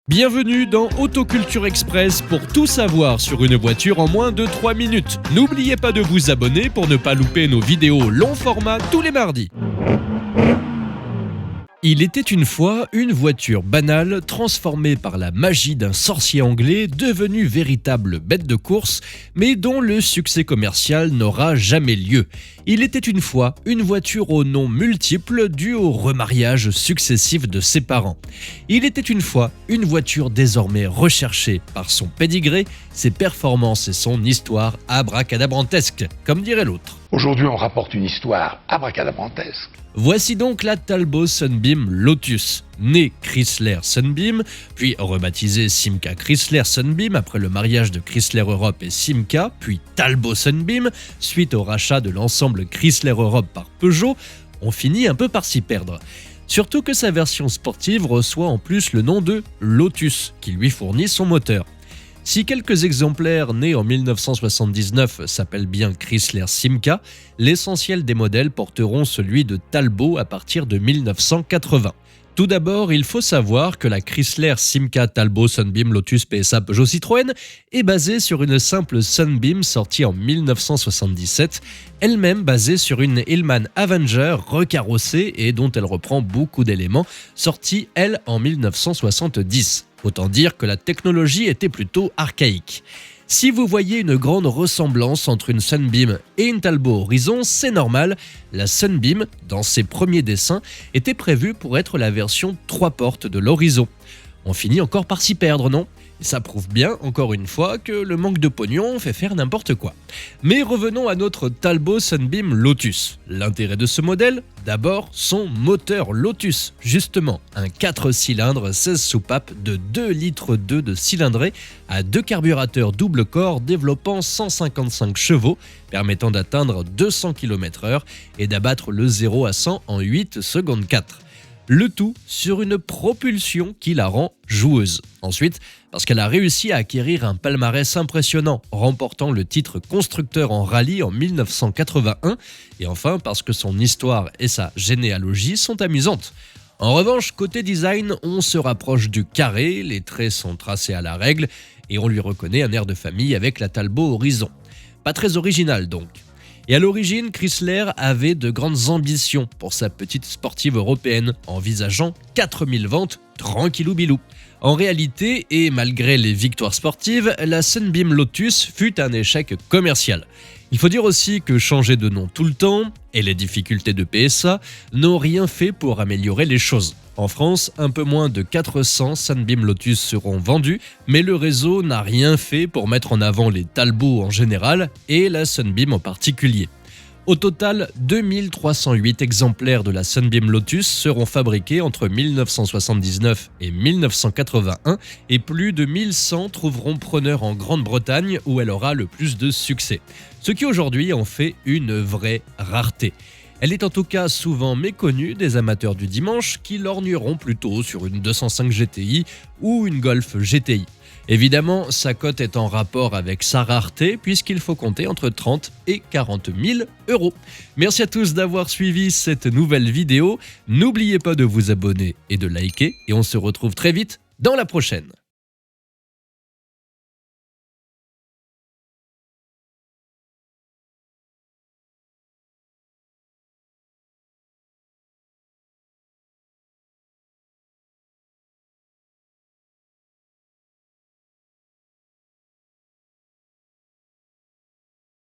Bienvenue dans Autoculture Express pour tout savoir sur une voiture en moins de 3 minutes. N'oubliez pas de vous abonner pour ne pas louper nos vidéos long format tous les mardis. Il était une fois une voiture banale transformée par la magie d'un sorcier anglais devenue véritable bête de course, mais dont le succès commercial n'aura jamais lieu. Il était une fois une voiture aux noms multiples dû au remariage successif de ses parents. Il était une fois une voiture désormais recherchée par son pédigré, ses performances et son histoire abracadabrantesque, comme dirait l'autre. Aujourd'hui, on rapporte une histoire abracadabrantesque. Voici donc la Talbot Sunbeam Lotus. Née Chrysler Sunbeam, puis rebaptisée Simca Chrysler Sunbeam après le mariage de Chrysler Europe et Simca, puis Talbot Sunbeam, suite au rachat de l'ensemble Chrysler Europe par Peugeot, on finit un peu par s'y perdre. Surtout que sa version sportive reçoit en plus le nom de Lotus, qui lui fournit son moteur. Si quelques exemplaires nés en 1979 s'appellent bien Chrysler Simca, l'essentiel des modèles porteront celui de Talbot à partir de 1980. Tout d'abord, il faut savoir que la Chrysler Simca Talbot Sunbeam Lotus PSA Peugeot Citroën est basée sur une simple Sunbeam sortie en 1977, elle-même basée sur une Hillman Avenger recarrossée et dont elle reprend beaucoup d'éléments, sortie elle en 1970. Autant dire que la technologie était plutôt archaïque. Si vous voyez une grande ressemblance entre une Sunbeam et une Talbot Horizon, c'est normal, la Sunbeam, dans ses premiers dessins, était prévue pour être la version 3 portes de l'Horizon. On finit encore par s'y perdre, non ? Et ça prouve bien, encore une fois, que le manque de pognon fait faire n'importe quoi. Mais revenons à notre Talbot Sunbeam Lotus. L'intérêt de ce modèle ? D'abord, son moteur Lotus. Justement, un 4 cylindres 16 soupapes de 2,2 litres de cylindrée à 2 carburateurs double corps développant 155 chevaux, permettant d'atteindre 200 km/h et d'abattre le 0 à 100 en 8 secondes 4. Le tout sur une propulsion qui la rend joueuse. Ensuite, parce qu'elle a réussi à acquérir un palmarès impressionnant, remportant le titre constructeur en rallye en 1981. Et enfin, parce que son histoire et sa généalogie sont amusantes. En revanche, côté design, on se rapproche du carré, les traits sont tracés à la règle et on lui reconnaît un air de famille avec la Talbot Horizon. Pas très original donc. Et à l'origine, Chrysler avait de grandes ambitions pour sa petite sportive européenne, envisageant 4000 ventes tranquillou bilou. En réalité, et malgré les victoires sportives, la Sunbeam Lotus fut un échec commercial. Il faut dire aussi que changer de nom tout le temps, et les difficultés de PSA, n'ont rien fait pour améliorer les choses. En France, un peu moins de 400 Sunbeam Lotus seront vendus, mais le réseau n'a rien fait pour mettre en avant les Talbot en général et la Sunbeam en particulier. Au total, 2308 exemplaires de la Sunbeam Lotus seront fabriqués entre 1979 et 1981 et plus de 1100 trouveront preneur en Grande-Bretagne où elle aura le plus de succès. Ce qui aujourd'hui en fait une vraie rareté. Elle est en tout cas souvent méconnue des amateurs du dimanche qui lorgneront plutôt sur une 205 GTI ou une Golf GTI. Évidemment, sa cote est en rapport avec sa rareté puisqu'il faut compter entre 30 et 40 000 euros. Merci à tous d'avoir suivi cette nouvelle vidéo. N'oubliez pas de vous abonner et de liker et on se retrouve très vite dans la prochaine.